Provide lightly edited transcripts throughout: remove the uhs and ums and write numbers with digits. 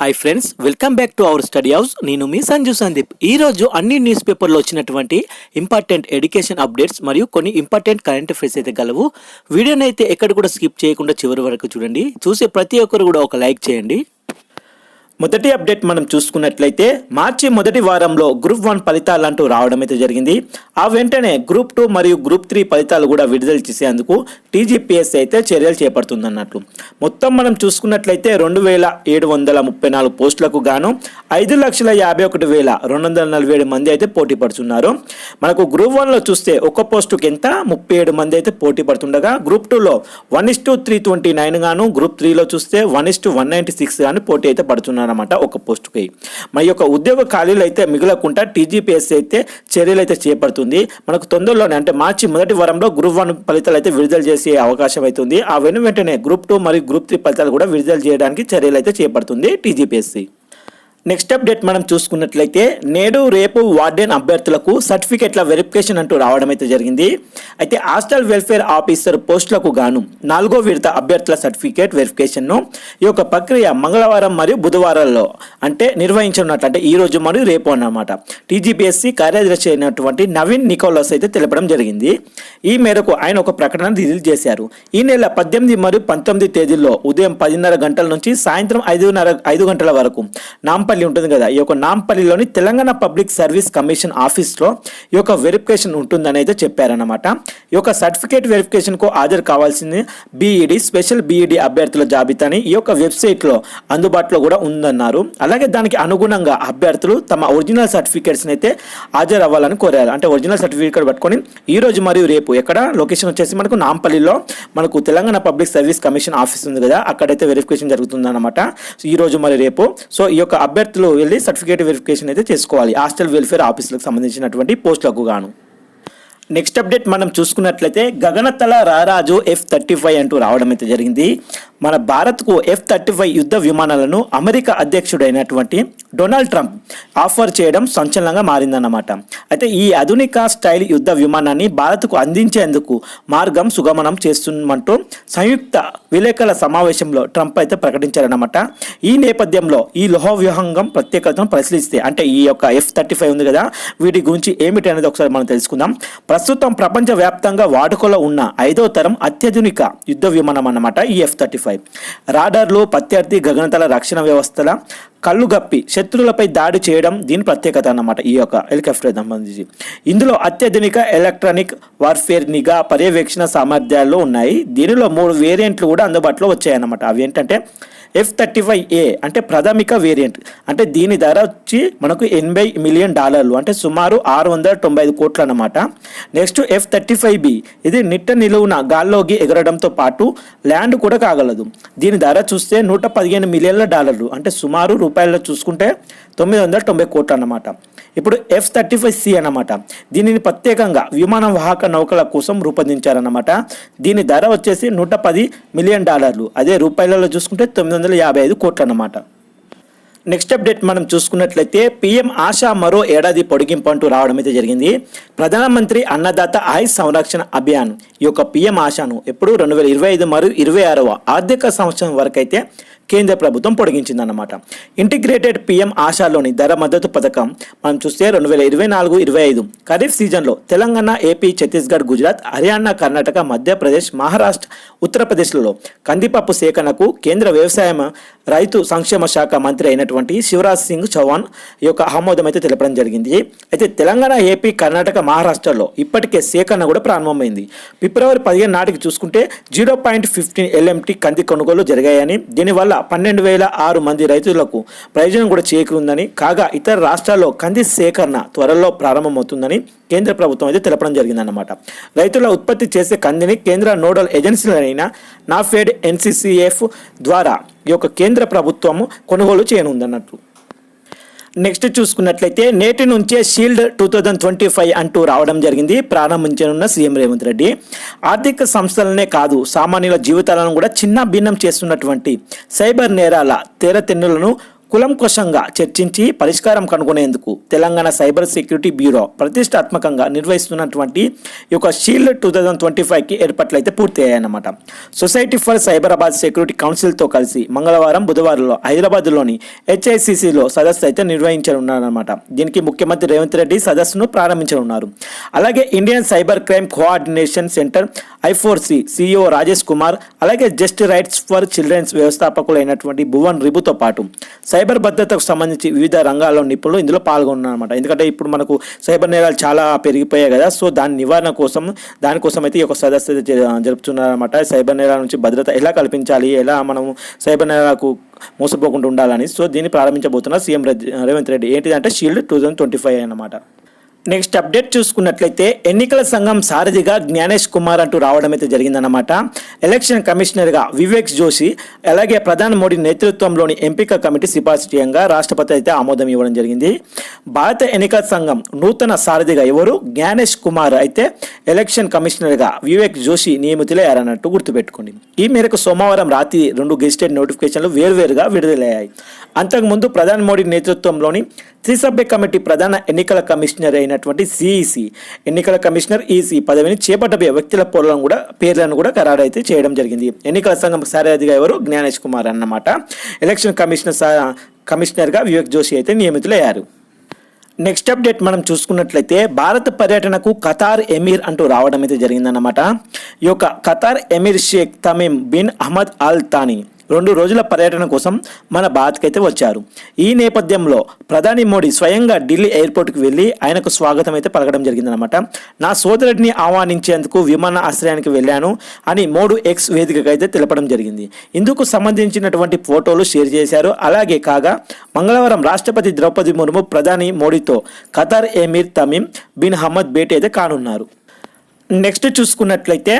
Hi friends, welcome back to our study house. నేను మీ సంజు సందీప్. ఈరోజు అన్ని న్యూస్ పేపర్లో వచ్చినటువంటి ఇంపార్టెంట్ ఎడ్యుకేషన్ అప్డేట్స్ మరియు కొన్ని ఇంపార్టెంట్ కరెంట్ అఫైర్స్ అయితే గలవు. వీడియోని అయితే ఎక్కడ కూడా స్కిప్ చేయకుండా చివరి వరకు చూడండి. చూసే ప్రతి ఒక్కరు కూడా ఒక లైక్ చేయండి. మొదటి అప్డేట్ మనం చూసుకున్నట్లయితే మార్చి మొదటి వారంలో గ్రూప్ 1 ఫలితాలు అంటూ రావడం అయితే జరిగింది. ఆ వెంటనే గ్రూప్ 2 మరియు గ్రూప్ 3 ఫలితాలు కూడా విడుదల చేసేందుకు టీజీపీఎస్సీ అయితే చర్యలు చేపడుతుందన్నట్లు. మొత్తం మనం చూసుకున్నట్లయితే 2734 పోస్టులకు గాను 5,51,247 మంది అయితే పోటీ పడుతున్నారు. మనకు గ్రూప్ 1లో చూస్తే ఒక పోస్టుకి ఎంత 37 మంది అయితే పోటీ పడుతుండగా గ్రూప్ 2లో 1:329 గాను, గ్రూప్ 3లో చూస్తే 1:196 గాను పోటీ అయితే పడుతున్నారు అన్నమాట ఒక పోస్టుకి. మరి యొక్క ఉద్యోగ ఖాళీలు అయితే మిగలకుండా టీజీపీఎస్సీ అయితే చర్యలు అయితే చేపడుతుంది. మనకు తొందరలోనే అంటే మార్చి మొదటి వారంలో గ్రూప్ 1 ఫలితాలు అయితే విడుదల చేసే అవకాశం అవుతుంది. ఆ వెంటనే గ్రూప్ 2 మరియు గ్రూప్ 3 ఫలితాలు కూడా విడుదల చేయడానికి చర్యలు అయితే చేపడుతుంది టీజీపీఎస్సీ. నెక్స్ట్ అప్డేట్ మనం చూసుకున్నట్లయితే నేడు రేపు వార్డెన్ అభ్యర్థులకు సర్టిఫికెట్ల వెరిఫికేషన్ అంటూ రావడం అయితే జరిగింది. అయితే హాస్టల్ వెల్ఫేర్ ఆఫీసర్ పోస్టులకు గాను 4వ విడత అభ్యర్థుల సర్టిఫికేట్ వెరిఫికేషన్ను ఈ యొక్క ప్రక్రియ మంగళవారం మరియు బుధవారాల్లో అంటే నిర్వహించనున్నట్లు, అంటే ఈ రోజు మరియు రేపు అన్నమాట టీజీపీఎస్సీ కార్యదర్శి అయినటువంటి నవీన్ నికోలస్ అయితే తెలపడం జరిగింది. ఈ మేరకు ఆయన ఒక ప్రకటన రిలీజ్ చేశారు. ఈ నెల 18 మరియు 19 తేదీల్లో ఉదయం 10:30 గంటల నుంచి సాయంత్రం 5 గంటల వరకు నాంపల్లి ఉంటుంది కదా, ఈ యొక్క నాంపల్లిలోని తెలంగాణ పబ్లిక్ సర్వీస్ కమిషన్ ఆఫీస్లో ఈ యొక్క వెరిఫికేషన్ ఉంటుందని అయితే చెప్పారన్నమాట. ఈ యొక్క సర్టిఫికేట్ వెరిఫికేషన్కు హాజరు కావాల్సింది బీఈడి స్పెషల్ బీఈడి అభ్యర్థుల జాబితాని ఈ యొక్క వెబ్సైట్లో అందుబాటులో కూడా ఉందన్నారు. అలాగే దానికి అనుగుణంగా అభ్యర్థులు తమ ఒరిజినల్ సర్టిఫికేట్స్ని అయితే హాజరు అవ్వాలని కోరారు. అంటే ఒరిజినల్ సర్టిఫికేట్ పట్టుకొని ఈ రోజు మరియు రేపు ఎక్కడ లొకేషన్ వచ్చేసి మనకు నాంపల్లిలో మనకు Telangana public service commission office ఉంది కదా, అక్కడైతే వెరిఫికేషన్ జరుగుతుందన్నమాట ఈ రోజు మరియు రేపు. సో ఈ యొక్క అభ్యర్థులు వెళ్ళి సర్టిఫికేట్ వెరిఫికేషన్ అయితే చేసుకోవాలి హాస్టల్ వెల్ఫేర్ ఆఫీసులకు సంబంధించినటువంటి పోస్టులకు గాను. నెక్స్ట్ అప్డేట్ మనం చూసుకున్నట్లయితే గగనతల రారాజు F-35 అంటూ రావడం అయితే జరిగింది. మన భారత్కు F-35 యుద్ధ విమానాలను అమెరికా అధ్యక్షుడైనటువంటి డొనాల్డ్ ట్రంప్ ఆఫర్ చేయడం సంచలనంగా మారిందన్నమాట. అయితే ఈ ఆధునిక స్టైల్ యుద్ధ విమానాన్ని భారత్కు అందించేందుకు మార్గం సుగమనం చేస్తున్నట్టు సంయుక్త విలేకరుల సమావేశంలో ట్రంప్ అయితే ప్రకటించారన్నమాట. ఈ నేపథ్యంలో ఈ లోహవ్యూహంగం ప్రత్యేకతను పరిశీలిస్తే అంటే ఈ యొక్క F-35 ఉంది కదా, వీటి గురించి ఏమిటి అనేది ఒకసారి మనం తెలుసుకుందాం. ప్రస్తుతం ప్రపంచవ్యాప్తంగా వాడుకలో ఉన్న 5వ తరం అత్యాధునిక యుద్ధ విమానం అన్నమాట ఈ F-35. రాడార్లు, ప్రత్యర్థి గగనతల రక్షణ వ్యవస్థల కళ్ళుగప్పి శత్రువులపై దాడి చేయడం దీని ప్రత్యేకత అన్నమాట ఈ యొక్క హెలికాప్టర్ సంబంధించి. ఇందులో అత్యాధునిక ఎలక్ట్రానిక్ వార్ఫేర్ నిఘా పర్యవేక్షణ సామర్థ్యాలు ఉన్నాయి. దీనిలో 3 వేరియంట్లు కూడా అందుబాటులో వచ్చాయన్నమాట. అవి ఏంటంటే F-35A అంటే ప్రాథమిక వేరియంట్, అంటే దీని ధర వచ్చి మనకు $80 మిలియన్ అంటే సుమారు 695 కోట్లు అన్నమాట. నెక్స్ట్ F-35B ఇది నిట్ట నిలువున గాల్లోకి ఎగరడంతో పాటు ల్యాండ్ కూడా కాగలదు. దీని ధర చూస్తే $115 మిలియన్ల అంటే సుమారు రూపాయల్లో చూసుకుంటే 990 కోట్లు అన్నమాట. ఇప్పుడు F-35C అన్నమాట, దీనిని ప్రత్యేకంగా విమాన వాహక నౌకల కోసం రూపొందించారన్నమాట. దీని ధర వచ్చేసి $110 మిలియన్, అదే రూపాయలలో చూసుకుంటే 955 కోట్లు అన్నమాట. నెక్స్ట్ అప్డేట్ మనం చూసుకున్నట్లయితే పీఎం ఆశా మరో ఏడాది పొడిగింపు అంటూ రావడం అయితే జరిగింది. ప్రధానమంత్రి అన్నదాత ఆయుష్ సంరక్షణ అభియాన్ ఈ యొక్క పీఎం ఆశాను ఎప్పుడు 2025 మరియు 26వ ఆర్థిక సంవత్సరం వరకు అయితే కేంద్ర ప్రభుత్వం పొడిగించిందన్నమాట. ఇంటిగ్రేటెడ్ పీఎం ఆశాలోని ధర మద్దతు పథకం మనం చూస్తే 2024-25 ఖరీఫ్ సీజన్లో తెలంగాణ, ఏపీ, ఛత్తీస్గఢ్, గుజరాత్, హర్యానా, కర్ణాటక, మధ్యప్రదేశ్, మహారాష్ట్ర, ఉత్తరప్రదేశ్లలో కందిపప్పు సేకరణకు కేంద్ర వ్యవసాయ రైతు సంక్షేమ శాఖ మంత్రి అయినటువంటి శివరాజ్ సింగ్ చౌహాన్ ఈ యొక్క ఆమోదం అయితే తెలపడం జరిగింది. అయితే తెలంగాణ, ఏపీ, కర్ణాటక, మహారాష్ట్రలో ఇప్పటికే సేకరణ కూడా ప్రారంభమైంది. ఫిబ్రవరి 15 నాటికి చూసుకుంటే 0.15 LMT కంది కొనుగోలు జరిగాయని, దీనివల్ల 12,006 మంది రైతులకు ప్రయోజనం కూడా చేకూరుందని, కాగా ఇతర రాష్ట్రాల్లో కంది సేకరణ త్వరలో ప్రారంభమవుతుందని కేంద్ర ప్రభుత్వం అయితే తెలపడం జరిగిందన్నమాట. రైతుల ఉత్పత్తి చేసే కందిని కేంద్ర నోడల్ ఏజెన్సీలైన నాఫెడ్, NCCF ద్వారా ఈ యొక్క కేంద్ర ప్రభుత్వము కొనుగోలు చేయనుందన్నట్లు. నెక్స్ట్ చూసుకున్నట్లయితే నేటి నుంచే షీల్డ్ 2025 అంటూ రావడం జరిగింది. ప్రారంభించనున్న సీఎం రేవంత్ రెడ్డి ఆర్థిక సంస్థలనే కాదు సామాన్యుల జీవితాలను కూడా చిన్న భిన్నం చేస్తున్నటువంటి సైబర్ నేరాల తెరతెన్నులను కులంకుశంగా చర్చించి పరిష్కారం కనుగొనేందుకు తెలంగాణ సైబర్ సెక్యూరిటీ బ్యూరో ప్రతిష్టాత్మకంగా నిర్వహిస్తున్నటువంటి ఈ యొక్క షీల్డ్ 2025కి ఏర్పాట్లు అయితే పూర్తి అయ్యాయన్నమాట. సొసైటీ ఫర్ సైబరాబాద్ సెక్యూరిటీ కౌన్సిల్తో కలిసి మంగళవారం బుధవారంలో హైదరాబాద్లోని HICCలో సదస్సు అయితే నిర్వహించనున్నారన్నమాట. దీనికి ముఖ్యమంత్రి రేవంత్ రెడ్డి సదస్సును ప్రారంభించనున్నారు. అలాగే Indian cyber crime coordination centre I4C CEO Rajesh Kumar, అలాగే జస్ట్ రైట్స్ ఫర్ చిల్డ్రన్స్ వ్యవస్థాపకులైనటువంటి భువన్ రిబుతో పాటు సైబర్ భద్రతకు సంబంధించి వివిధ రంగాల్లో నిపుణులు ఇందులో పాల్గొన్నారన్నమాట. ఎందుకంటే ఇప్పుడు మనకు సైబర్ నేరాలు చాలా పెరిగిపోయాయి కదా, సో దాని నివారణ దానికోసం అయితే ఈ యొక్క సదస్సు జరుపుతున్నారన్నమాట. సైబర్ నేరాల నుంచి భద్రత ఎలా కల్పించాలి, ఎలా మనము సైబర్ నేరాలకు మోసపోకుండా ఉండాలని, సో దీన్ని ప్రారంభించబోతున్నారు సీఎం రేవంత్ రెడ్డి. ఏంటిదంటే షీల్డ్ 2025 అన్నమాట. నెక్స్ట్ అప్డేట్ చూసుకున్నట్లయితే ఎన్నికల సంఘం సారథిగా జ్ఞానేష్ కుమార్ అంటూ రావడం అయితే జరిగిందన్నమాట. ఎలక్షన్ కమిషనర్గా వివేక్ జోషి, అలాగే ప్రధాని మోడీ నేతృత్వంలోని ఎంపిక కమిటీ సిఫార్సు చేయంగా రాష్ట్రపతి అయితే ఆమోదం ఇవ్వడం జరిగింది. భారత ఎన్నికల సంఘం నూతన సారథిగా ఎవరు? జ్ఞానేష్ కుమార్ అయితే ఎలక్షన్ కమిషనర్గా వివేక్ జోషి నియమితులయ్యారన్నట్టు గుర్తుపెట్టుకోండి. ఈ మేరకు సోమవారం రాత్రి 2 గెజిటెడ్ నోటిఫికేషన్లు వేర్వేరుగా విడుదలయ్యాయి. అంతకుముందు ప్రధాని మోడీ నేతృత్వంలోని త్రిసభ్య కమిటీ ప్రధాన ఎన్నికల కమిషనర్ అయినటువంటి సిఈసి, ఎన్నికల కమిషనర్ ఈసీ పదవిని చేపట్టబోయే వ్యక్తుల పేర్లను కూడా ఖరారు అయితే చేయడం జరిగింది. ఎన్నికల సంఘం సారథిగా ఎవరు? జ్ఞానేష్ కుమార్ అన్నమాట. ఎలక్షన్ కమిషనర్గా వివేక్ జోషి అయితే నియమితులయ్యారు. నెక్స్ట్ అప్డేట్ మనం చూసుకున్నట్లయితే భారత పర్యటనకు ఖతార్ ఎమీర్ అంటూ రావడం అయితే జరిగిందన్నమాట. ఈ యొక్క Qatar Emir Sheikh Tamim bin Ahmad Al Thani 2 రోజుల పర్యటన కోసం మన భారత్కి అయితే వచ్చారు. ఈ నేపథ్యంలో ప్రధాని మోడీ స్వయంగా ఢిల్లీ ఎయిర్పోర్ట్కి వెళ్ళి ఆయనకు స్వాగతం అయితే పలకడం జరిగిందనమాట. నా సోదరుడిని ఆహ్వానించేందుకు విమాన ఆశ్రయానికి వెళ్ళాను అని మోడీ ఎక్స్ వేదికగా అయితే తెలపడం జరిగింది. ఇందుకు సంబంధించినటువంటి ఫోటోలు షేర్ చేశారు. అలాగే కాగా మంగళవారం రాష్ట్రపతి ద్రౌపది ముర్ము ప్రధాని మోడీతో Qatar Emir Tamim bin Hamad భేటీ అయితే కానున్నారు. నెక్స్ట్ చూసుకున్నట్లయితే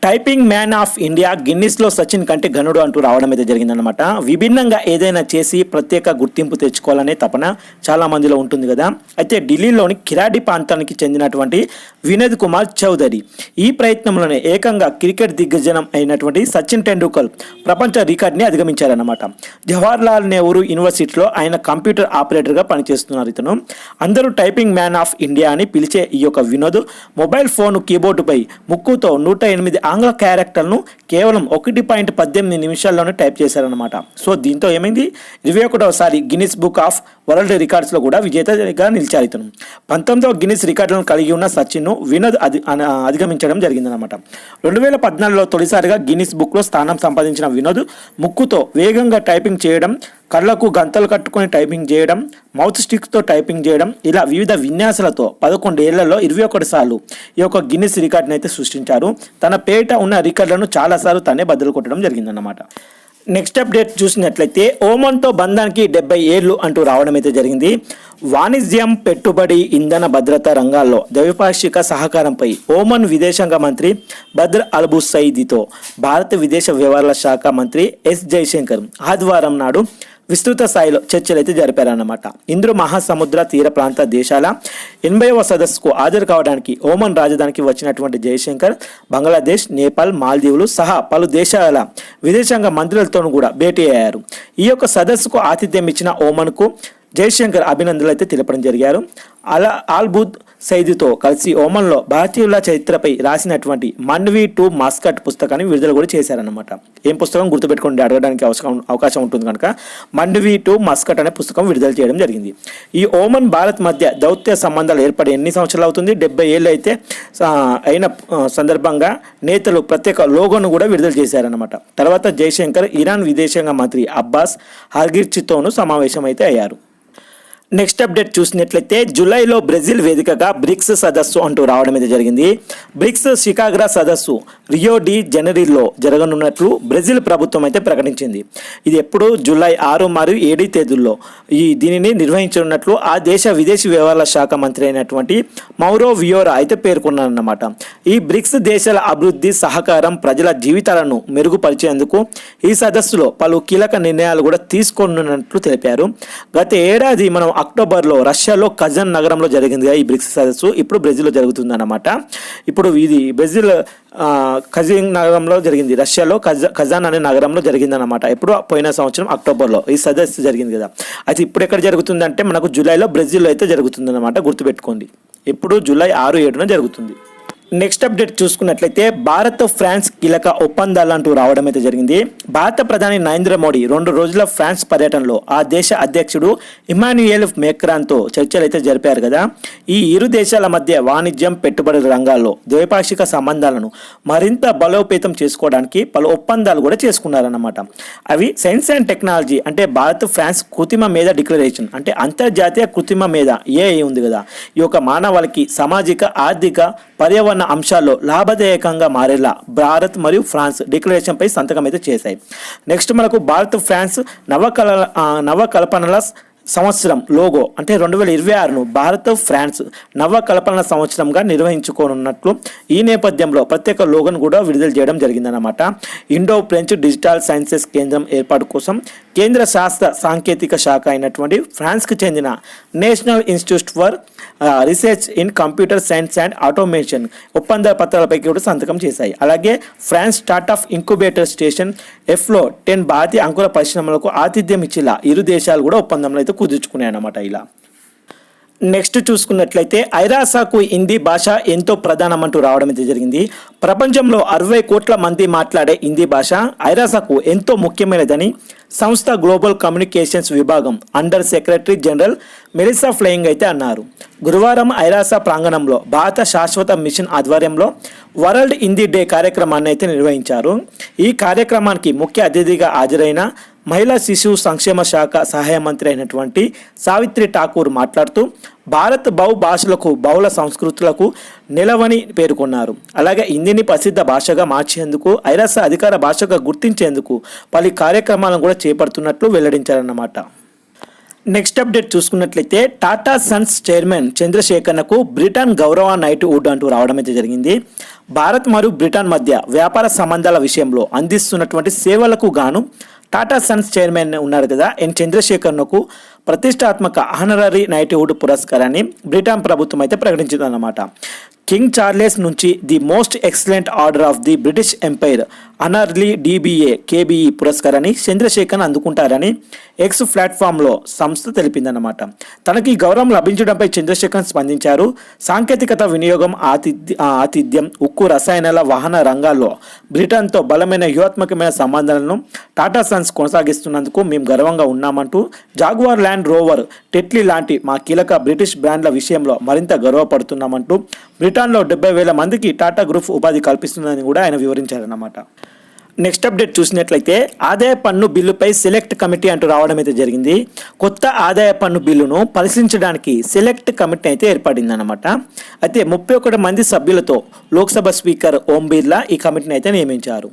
టైపింగ్ మ్యాన్ ఆఫ్ ఇండియా గిన్నిస్లో సచిన్ కంటే ఘనుడు అంటూ రావడం అయితే జరిగిందనమాట. విభిన్నంగా ఏదైనా చేసి ప్రత్యేక గుర్తింపు తెచ్చుకోవాలనే తపన చాలా మందిలో ఉంటుంది కదా. అయితే ఢిల్లీలోని కిరాడి ప్రాంతానికి చెందినటువంటి వినోద్ కుమార్ చౌదరి ఈ ప్రయత్నంలోనే ఏకంగా క్రికెట్ దిగ్గజనం అయినటువంటి సచిన్ టెండూల్కర్ ప్రపంచ రికార్డ్ని అధిగమించారన్నమాట. జవహర్లాల్ నెహ్రూ యూనివర్సిటీలో ఆయన కంప్యూటర్ ఆపరేటర్గా పనిచేస్తున్నారు. ఇతను అందరూ టైపింగ్ మ్యాన్ ఆఫ్ ఇండియా అని పిలిచే ఈ యొక్క వినోద్ మొబైల్ ఫోన్ కీబోర్డుపై ముక్కుతో 108 ఆంగ్ల క్యారెక్టర్ను కేవలం 1.18 నిమిషాల్లోనే టైప్ చేశారనమాట. సో దీంతో ఏమైంది, 21వసారి గిన్నిస్ బుక్ ఆఫ్ వరల్డ్ రికార్డ్స్లో కూడా విజేతగా నిలిచారు ఇతను. 19వ గిన్నిస్ రికార్డులను కలిగి ఉన్న సచిన్ను వినోద్ అధిగమించడం జరిగిందనమాట. 2014లో తొలిసారిగా గిన్నిస్ బుక్లో స్థానం సంపాదించిన వినోద్ ముక్కుతో వేగంగా టైపింగ్ చేయడం, కళ్ళకు గంతలు కట్టుకొని టైపింగ్ చేయడం, మౌత్ స్టిక్తో టైపింగ్ చేయడం, ఇలా వివిధ విన్యాసాలతో 11 ఏళ్లలో 21 సార్లు ఈ యొక్క గిన్నిస్ రికార్డుని అయితే సృష్టించారు. తన పేట ఉన్న రికార్డులను చాలాసార్లు తనే బద్దలు కొట్టడం జరిగిందన్నమాట. నెక్స్ట్ అప్డేట్ చూసినట్లయితే ఓమన్తో బంధానికి 70 ఏళ్ళు అంటూ రావడం అయితే జరిగింది. వాణిజ్యం, పెట్టుబడి, ఇంధన భద్రత రంగాల్లో ద్వైపాక్షిక సహకారంపై ఓమన్ విదేశాంగ మంత్రి బద్ర్ అల్బుసైదీతో భారత విదేశ వ్యవహారాల శాఖ మంత్రి ఎస్ జైశంకర్ ఆదివారం నాడు విస్తృత స్థాయిలో చర్చలు అయితే జరిపారన్నమాట. హిందూ మహాసముద్ర తీర ప్రాంత దేశాల 80వ సదస్సుకు హాజరు కావడానికి ఓమన్ రాజధానికి వచ్చినటువంటి జయశంకర్ బంగ్లాదేశ్, నేపాల్, మాల్దీవులు సహా పలు దేశాల విదేశాంగ మంత్రులతోనూ కూడా భేటీ అయ్యారు. ఈ యొక్క సదస్సుకు ఆతిథ్యం ఇచ్చిన ఓమన్కు జయశంకర్ అభినందనలు అయితే తెలపడం జరిగారు. అల్బుద్ సైదీతో కలిసి ఓమన్లో భారతీయుల చరిత్రపై రాసినటువంటి మండ్వి టు మస్కట్ పుస్తకాన్ని విడుదల కూడా చేశారన్నమాట. ఏం పుస్తకం గుర్తుపెట్టుకోండి, అడగడానికి అవకాశం ఉంటుంది కనుక మండ్వి టు మస్కట్ అనే పుస్తకం విడుదల చేయడం జరిగింది. ఈ ఓమన్ భారత్ మధ్య దౌత్య సంబంధాలు ఏర్పడి ఎన్ని సంవత్సరాలు అవుతుంది? 70 ఏళ్ళు అయితే అయిన సందర్భంగా నేతలు ప్రత్యేక లోగోను కూడా విడుదల చేశారన్నమాట. తర్వాత జయశంకర్ ఇరాన్ విదేశాంగ మంత్రి అబ్బాస్ అర్గిచ్తోనూ సమావేశం అయితే అయ్యారు. నెక్స్ట్ అప్డేట్ చూసినట్లయితే జూలైలో బ్రెజిల్ వేదికగా బ్రిక్స్ సదస్సు అంటూ రావడం అయితే జరిగింది. బ్రిక్స్ షికాగో సదస్సు రియో డి జనవరిలో జరగనున్నట్లు బ్రెజిల్ ప్రభుత్వం అయితే ప్రకటించింది. ఇది ఎప్పుడు జూలై 6 మరియు 7 తేదీల్లో దీనిని నిర్వహించనున్నట్లు ఆ దేశ విదేశీ వ్యవహారాల శాఖ మంత్రి అయినటువంటి మౌరో వియోరా అయితే పేర్కొన్నారన్నమాట. ఈ బ్రిక్స్ దేశాల అభివృద్ధి, సహకారం, ప్రజల జీవితాలను మెరుగుపరిచేందుకు ఈ సదస్సులో పలు కీలక నిర్ణయాలు కూడా తీసుకోనున్నట్లు తెలిపారు. గత ఏడాది మనం అక్టోబర్లో రష్యాలో కజాన్ నగరంలో జరిగింది ఈ బ్రిక్స్ సదస్సు. ఇప్పుడు బ్రెజిల్లో జరుగుతుందన్నమాట. ఇప్పుడు ఇది బ్రెజిల్ కజాన్ నగరంలో జరిగింది, రష్యాలో కజాన్ అనే నగరంలో జరిగిందన్నమాట. ఇప్పుడు పోయిన సంవత్సరం అక్టోబర్లో ఈ సదస్సు జరిగింది కదా. అయితే ఇప్పుడు ఎక్కడ జరుగుతుందంటే మనకు జూలైలో బ్రెజిల్లో అయితే జరుగుతుందన్నమాట, గుర్తుపెట్టుకోండి. ఇప్పుడు జూలై 6-7 జరుగుతుంది. నెక్స్ట్ అప్డేట్ చూసుకున్నట్లయితే భారత్ ఫ్రాన్స్ కీలక ఒప్పందాలు అంటూ రావడం అయితే జరిగింది. భారత ప్రధాని నరేంద్ర మోడీ 2 రోజుల ఫ్రాన్స్ పర్యటనలో ఆ దేశ అధ్యక్షుడు ఇమాన్యుయేల్ మేక్రాన్తో చర్చలు అయితే జరిపారు కదా. ఈ ఇరు దేశాల మధ్య వాణిజ్యం, పెట్టుబడుల రంగాల్లో ద్వైపాక్షిక సంబంధాలను మరింత బలోపేతం చేసుకోవడానికి పలు ఒప్పందాలు కూడా చేసుకున్నారన్నమాట. అవి సైన్స్ అండ్ టెక్నాలజీ అంటే భారత్ ఫ్రాన్స్ కృత్రిమ మేధ డిక్లరేషన్, అంటే అంతర్జాతీయ కృత్రిమ మేధ ఏఐ ఉంది కదా, ఈ యొక్క మానవాళికి సామాజిక, ఆర్థిక, పర్యావరణ అంశాల్లో లాభదాయకంగా మారేలా భారత్ మరియు ఫ్రాన్స్ డిక్లరేషన్పై సంతకం అయితే చేశాయి. నెక్స్ట్ మనకు భారత్ ఫ్రాన్స్ నవకల్పనల సంవత్సరం లోగో అంటే 2026ను భారత్ ఫ్రాన్స్ నవకల్పన సంవత్సరంగా నిర్వహించుకోనున్నట్లు ఈ నేపథ్యంలో ప్రత్యేక లోగోను కూడా విడుదల చేయడం జరిగిందన్నమాట. ఇండో ఫ్రెంచ్ డిజిటల్ సైన్సెస్ కేంద్రం ఏర్పాటు కోసం కేంద్ర శాస్త్ర సాంకేతిక శాఖ అయినటువంటి ఫ్రాన్స్కి చెందిన national institute for research in computer science and automation ఒప్పంద పత్రాలపై కూడా సంతకం చేశాయి. అలాగే ఫ్రాన్స్ స్టార్ట్అప్ ఇంక్యుబేటర్ స్టేషన్ ఎఫ్లో 10 భారతీయ అంకుర పరిశ్రమలకు ఆతిథ్యం ఇచ్చేలా ఇరు దేశాలు కూడా ఒప్పందంలో అయితే కుదుర్చుకున్నాయి అన్నమాట. ఇలా నెక్స్ట్ చూసుకున్నట్లయితే ఐరాసాకు హిందీ భాష ఎంతో ప్రధానమంటూ రావడం అయితే జరిగింది. ప్రపంచంలో 60 కోట్ల మంది మాట్లాడే హిందీ భాష ఐరాసాకు ఎంతో ముఖ్యమైనదని సంస్థ గ్లోబల్ కమ్యూనికేషన్స్ విభాగం under secretary general Melissa flying అయితే అన్నారు. గురువారం ఐరాసా ప్రాంగణంలో భారత శాశ్వత మిషన్ ఆధ్వర్యంలో వరల్డ్ హిందీ డే కార్యక్రమాన్ని అయితే నిర్వహించారు. ఈ కార్యక్రమానికి ముఖ్య అతిథిగా హాజరైన మహిళా శిశు సంక్షేమ శాఖ సహాయ మంత్రి అయినటువంటి సావిత్రి ఠాకూర్ మాట్లాడుతూ భారత్ బహుభాషలకు, బహుళ సంస్కృతులకు నిలవని పేర్కొన్నారు. అలాగే హిందీని ప్రసిద్ధ భాషగా మార్చేందుకు, ఐరాస అధికార భాషగా గుర్తించేందుకు పలు కార్యక్రమాలను కూడా చేపడుతున్నట్లు వెల్లడించారన్నమాట. నెక్స్ట్ అప్డేట్ చూసుకున్నట్లయితే టాటా సన్స్ చైర్మన్ చంద్రశేఖర్కు బ్రిటన్ గౌరవ నైట్వుడ్ అంటూ రావడం అయితే జరిగింది. భారత్ మరియు బ్రిటన్ మధ్య వ్యాపార సంబంధాల విషయంలో అందిస్తున్నటువంటి సేవలకు గాను టాటా సన్స్ చైర్మన్ ఉన్నారు కదా చంద్రశేఖర్కు ప్రతిష్టాత్మక ఆనరరీ నైట్వుడ్ పురస్కారాన్ని బ్రిటన్ ప్రభుత్వం అయితే ప్రకటించిందన్నమాట. కింగ్ చార్లెస్ నుంచి the most excellent order of the British Empire honorary DBA KBE పురస్కారాన్ని చంద్రశేఖర్ అందుకుంటారని ఎక్స్ ప్లాట్ఫామ్లో సంస్థ తెలిపిందన్నమాట. తనకి గౌరవం లభించడంపై చంద్రశేఖర్ స్పందించారు. సాంకేతికత వినియోగం, ఆతిథ్యం, ఉక్కు, రసాయనాల, వాహన రంగాల్లో బ్రిటన్తో బలమైన వ్యూహాత్మకమైన సంబంధాలను టాటా సన్స్ కొనసాగిస్తున్నందుకు మేము గర్వంగా ఉన్నామంటూ జాగ్వార్ ల్యాండ్ రోవర్, టెట్లీ లాంటి మా కీలక బ్రిటిష్ బ్రాండ్ల విషయంలో మరింత గర్వపడుతున్నామంటూ బ్రిటన్లో 70,000 మందికి టాటా గ్రూప్ ఉపాధి కల్పిస్తుందని కూడా ఆయన వివరించారన్నమాట. నెక్స్ట్ అప్డేట్ చూసినట్లయితే ఆదాయ పన్ను బిల్లుపై సెలెక్ట్ కమిటీ అంటూ రావడం అయితే జరిగింది. కొత్త ఆదాయ పన్ను బిల్లును పరిశీలించడానికి సెలెక్ట్ కమిటీ అయితే ఏర్పడిందన్నమాట. అయితే 31 మంది సభ్యులతో లోక్సభ స్పీకర్ ఓం బిర్లా ఈ కమిటీని అయితే నియమించారు.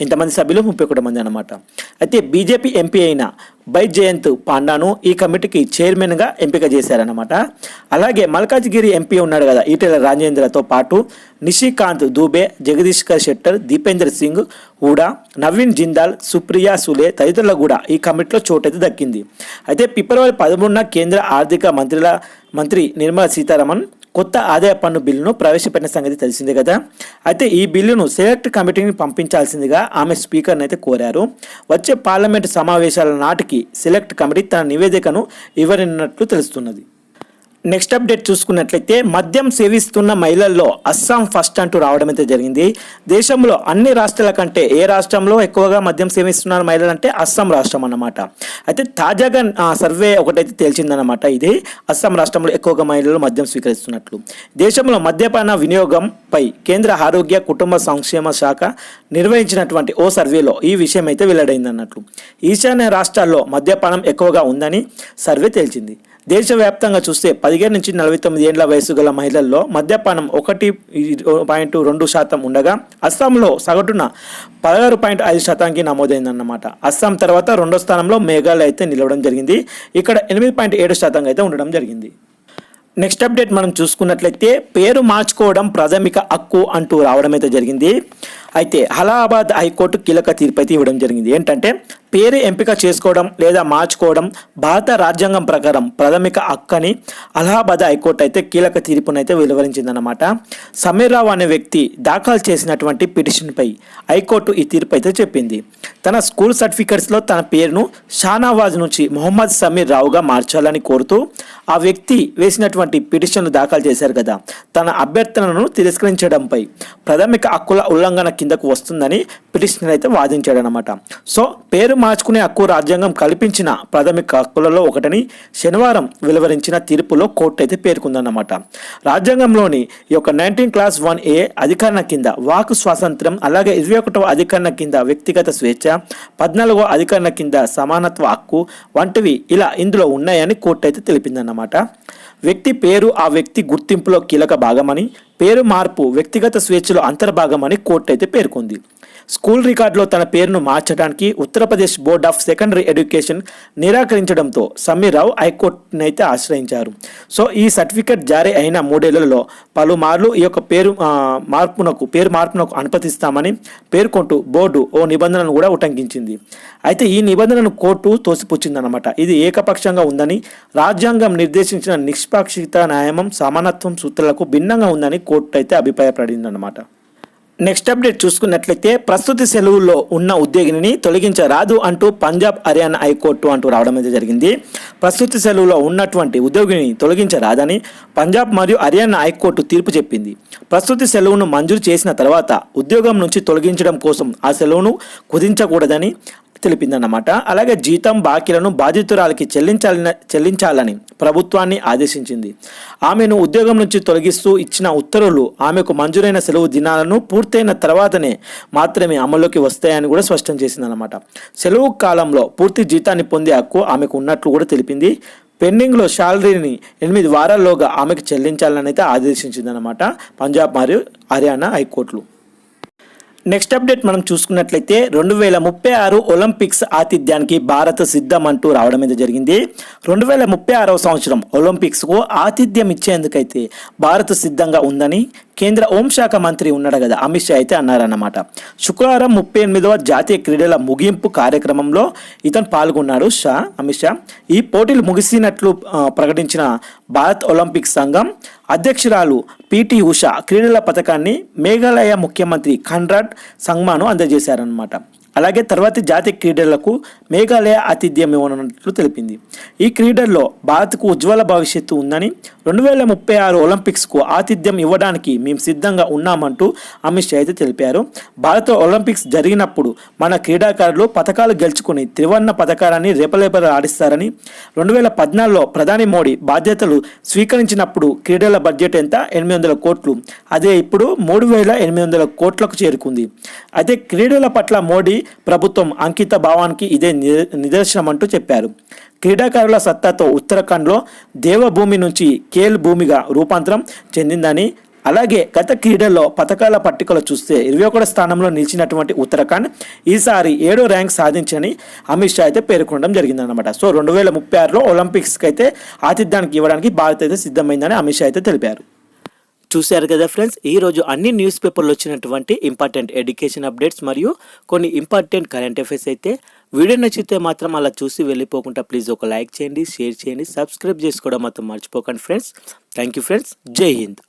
ఇంతమంది సభ్యులు 31 మంది అన్నమాట. అయితే బీజేపీ ఎంపీ అయిన బైజయంత్ పాండాను ఈ కమిటీకి చైర్మన్గా ఎంపిక చేశారన్నమాట. అలాగే మల్కాజ్గిరి ఎంపీ ఉన్నాడు కదా ఈటెల రాజేంద్రతో పాటు నిషికాంత్ దూబే, జగదీశ్కర్ శెట్టర్, దీపేందర్ సింగ్ హూడా, నవీన్ జిందాల్, సుప్రియా సులే తదితరులకు కూడా ఈ కమిటీలో చోటైతే దక్కింది. అయితే ఫిబ్రవరి 13న కేంద్ర ఆర్థిక మంత్రి నిర్మలా సీతారామన్ కొత్త ఆదాయ పన్ను బిల్లును ప్రవేశపెట్టిన సంగతి తెలిసిందే కదా. అయితే ఈ బిల్లును సెలెక్ట్ కమిటీని పంపించాల్సిందిగా ఆమె స్పీకర్ని అయితే కోరారు. వచ్చే పార్లమెంటు సమావేశాల నాటికి సెలెక్ట్ కమిటీ తన నివేదికను ఇవ్వనున్నట్లు తెలుస్తున్నది. నెక్స్ట్ అప్డేట్ చూసుకున్నట్లయితే మద్యం సేవిస్తున్న మహిళల్లో అస్సాం ఫస్ట్ అంటూ రావడం అయితే జరిగింది. దేశంలో అన్ని రాష్ట్రాల కంటే ఏ రాష్ట్రంలో ఎక్కువగా మద్యం సేవిస్తున్నారు మహిళలు అంటే అస్సాం రాష్ట్రం అన్నమాట. అయితే తాజాగా సర్వే ఒకటైతే తేల్చిందన్నమాట. ఇది అస్సాం రాష్ట్రంలో ఎక్కువగా మహిళలు మద్యం స్వీకరిస్తున్నట్లు. దేశంలో మద్యపాన వినియోగంపై కేంద్ర ఆరోగ్య కుటుంబ సంక్షేమ శాఖ నిర్వహించినటువంటి ఓ సర్వేలో ఈ విషయం అయితే వెల్లడైందన్నట్లు. ఈశాన్య రాష్ట్రాల్లో మద్యపానం ఎక్కువగా ఉందని సర్వే తేల్చింది. దేశవ్యాప్తంగా చూస్తే 15 నుంచి 49 ఏళ్ల వయసు గల మహిళల్లో మద్యపానం 1.2% ఉండగా అస్సాంలో సగటున 16.5% నమోదైందన్నమాట. అస్సాం తర్వాత 2వ స్థానంలో మేఘాలయ అయితే నిలవడం జరిగింది. ఇక్కడ 8.7% అయితే ఉండడం జరిగింది. నెక్స్ట్ అప్డేట్ మనం చూసుకున్నట్లయితే పేరు మార్చుకోవడం ప్రాథమిక హక్కు అంటూ రావడం అయితే జరిగింది. అయితే అలహాబాద్ హైకోర్టు కీలక తీర్పు అయితే ఇవ్వడం జరిగింది. ఏంటంటే పేరు ఎంపిక చేసుకోవడం లేదా మార్చుకోవడం భారత రాజ్యాంగం ప్రకారం ప్రాథమిక హక్కని అలహాబాద్ హైకోర్టు అయితే కీలక తీర్పునైతే వెలువరించిందన్నమాట. సమీర్ రావు అనే వ్యక్తి దాఖలు చేసినటువంటి పిటిషన్పై హైకోర్టు ఈ తీర్పు అయితే చెప్పింది. తన స్కూల్ సర్టిఫికెట్స్లో తన పేరును షానవాజ్ నుంచి మొహమ్మద్ సమీర్ రావుగా మార్చాలని కోరుతూ ఆ వ్యక్తి వేసినటువంటి పిటిషన్లు దాఖలు చేశారు కదా, తన అభ్యర్థనను తిరస్కరించడంపై ప్రాథమిక హక్కుల ఉల్లంఘన కిందకు వస్తుందని పిటిషనర్ అయితే వాదించాడనమాట. సో పేరు మార్చుకునే హక్కు రాజ్యాంగం కల్పించిన ప్రాథమిక హక్కులలో ఒకటని శనివారం వెలువరించిన తీర్పులో కోర్టు అయితే పేర్కొందన్నమాట. రాజ్యాంగంలోని ఈ యొక్క 19 క్లాస్ 1A అధికరణ కింద వాక్ స్వాతంత్రం, అలాగే 21వ అధికరణ కింద వ్యక్తిగత స్వేచ్ఛ, 14వ అధికరణ కింద సమానత్వ హక్కు వంటివి ఇలా ఇందులో ఉన్నాయని కోర్టు అయితే తెలిపిందన్నమాట. వ్యక్తి పేరు ఆ వ్యక్తి గుర్తింపులో కీలక భాగమని, పేరు మార్పు వ్యక్తిగత స్వేచ్ఛలో అంతర్భాగమని కోర్టు అయితే పేర్కొంది. స్కూల్ రికార్డులో తన పేరును మార్చడానికి Uttar Pradesh board of secondary education నిరాకరించడంతో Sameer రావు హైకోర్టును అయితే ఆశ్రయించారు. సో ఈ సర్టిఫికెట్ జారీ అయిన 3 ఏళ్లలో పలుమార్లు ఈ యొక్క పేరు మార్పునకు అనుమతిస్తామని పేర్కొంటూ బోర్డు ఓ నిబంధనను కూడా ఉల్లంఘించింది. అయితే ఈ నిబంధనను కోర్టు తోసిపుచ్చిందనమాట. ఇది ఏకపక్షంగా ఉందని, రాజ్యాంగం నిర్దేశించిన నిష్పాక్షిత న్యాయం సమానత్వం సూత్రాలకు భిన్నంగా ఉందని కోర్టు అయితే అభిప్రాయపడిందనమాట. నెక్స్ట్ అప్డేట్ చూసుకున్నట్లయితే ప్రస్తుత సెలవుల్లో ఉన్న ఉద్యోగిని తొలగించరాదు అంటూ పంజాబ్ హర్యానా హైకోర్టు అంటూ రావడం అయితే జరిగింది. ప్రస్తుత సెలవులో ఉన్నటువంటి ఉద్యోగిని తొలగించరాదని పంజాబ్ మరియు హర్యానా హైకోర్టు తీర్పు చెప్పింది. ప్రస్తుత సెలవును మంజూరు చేసిన తర్వాత ఉద్యోగం నుంచి తొలగించడం కోసం ఆ సెలవును కుదించకూడదని తెలిపిందన్నమాట. అలాగే జీతం బాకీలను బాధితురాలకి చెల్లించాలని ప్రభుత్వాన్ని ఆదేశించింది. ఆమెను ఉద్యోగం నుంచి తొలగిస్తూ ఇచ్చిన ఉత్తర్వులు ఆమెకు మంజూరైన సెలవు దినాలను పూర్తయిన తర్వాతనే మాత్రమే అమల్లోకి వస్తాయని కూడా స్పష్టం చేసిందన్నమాట. సెలవు కాలంలో పూర్తి జీతాన్ని పొందే హక్కు ఆమెకు ఉన్నట్లు కూడా తెలిపింది. పెండింగ్లో శాలరీని 8 వారాల్లోగా ఆమెకు చెల్లించాలని అయితే ఆదేశించిందన్నమాట పంజాబ్ మరియు హర్యానా హైకోర్టులు. నెక్స్ట్ అప్డేట్ మనం చూసుకున్నట్లయితే 2036 ఒలింపిక్స్ ఆతిథ్యానికి భారత్ సిద్ధం అంటూ రావడం అయితే జరిగింది. 2036వ సంవత్సరం ఒలింపిక్స్కు ఆతిథ్యం ఇచ్చేందుకైతే భారత్ సిద్ధంగా ఉందని కేంద్ర హోంశాఖ మంత్రి ఉన్నాడు కదా అమిత్ షా అయితే అన్నారన్నమాట. శుక్రవారం 38వ జాతీయ క్రీడల ముగింపు కార్యక్రమంలో ఇతను పాల్గొన్నాడు అమిత్ షా. ఈ పోటీలు ముగిసినట్లు ప్రకటించిన భారత్ ఒలింపిక్ సంఘం అధ్యక్షురాలు పిటి ఉషా క్రీడల పథకాన్ని మేఘాలయ ముఖ్యమంత్రి కన్రాడ్ సంగ్మాను అందజేశారనమాట. అలాగే తర్వాతి జాతీయ క్రీడలకు మేఘాలయ ఆతిథ్యం ఇవ్వనున్నట్లు తెలిపింది. ఈ క్రీడల్లో భారత్కు ఉజ్వల భవిష్యత్తు ఉందని, 2036 ఒలింపిక్స్కు ఆతిథ్యం ఇవ్వడానికి మేము సిద్ధంగా ఉన్నామంటూ అమిత్ షా అయితే తెలిపారు. భారత్ ఒలింపిక్స్ జరిగినప్పుడు మన క్రీడాకారులు పథకాలు గెలుచుకుని త్రివర్ణ పథకాన్ని రేపలేపలు ఆడిస్తారని, 2014లో ప్రధాని మోడీ బాధ్యతలు స్వీకరించినప్పుడు క్రీడల బడ్జెట్ ఎంత 800 కోట్లు, అదే ఇప్పుడు 3800 కోట్లకు చేరుకుంది. అయితే క్రీడల పట్ల మోడీ ప్రభుత్వం అంకిత భావానికి ఇదే నిదర్శనం అంటూ చెప్పారు. క్రీడాకారుల సత్తాతో ఉత్తరాఖండ్లో దేవభూమి నుంచి ఖేల్ భూమిగా రూపాంతరం చెందిందని, అలాగే గత క్రీడల్లో పథకాల పట్టికలో చూస్తే 21వ స్థానంలో నిలిచినటువంటి ఉత్తరాఖండ్ ఈసారి 7వ ర్యాంక్ సాధించని అమిత్ షా అయితే పేర్కొనడం జరిగిందనమాట. సో 2036లో ఒలింపిక్స్కి అయితే ఆతిథ్యానికి ఇవ్వడానికి భారత్ అయితే సిద్ధమైందని అమిత్ షా అయితే తెలిపారు. చూశారు కదా ఫ్రెండ్స్, ఈరోజు అన్ని న్యూస్ పేపర్లు వచ్చినటువంటి ఇంపార్టెంట్ ఎడ్యుకేషన్ అప్డేట్స్ మరియు కొన్ని ఇంపార్టెంట్ కరెంట్ అఫైర్స్ అయితే. వీడియో నచ్చితే మాత్రం అలా చూసి వెళ్ళిపోకుండా ప్లీజ్ ఒక లైక్ చేయండి, షేర్ చేయండి, సబ్స్క్రైబ్ చేసుకోవడం మాత్రం మర్చిపోకండి ఫ్రెండ్స్. Thank you friends. జై హింద్.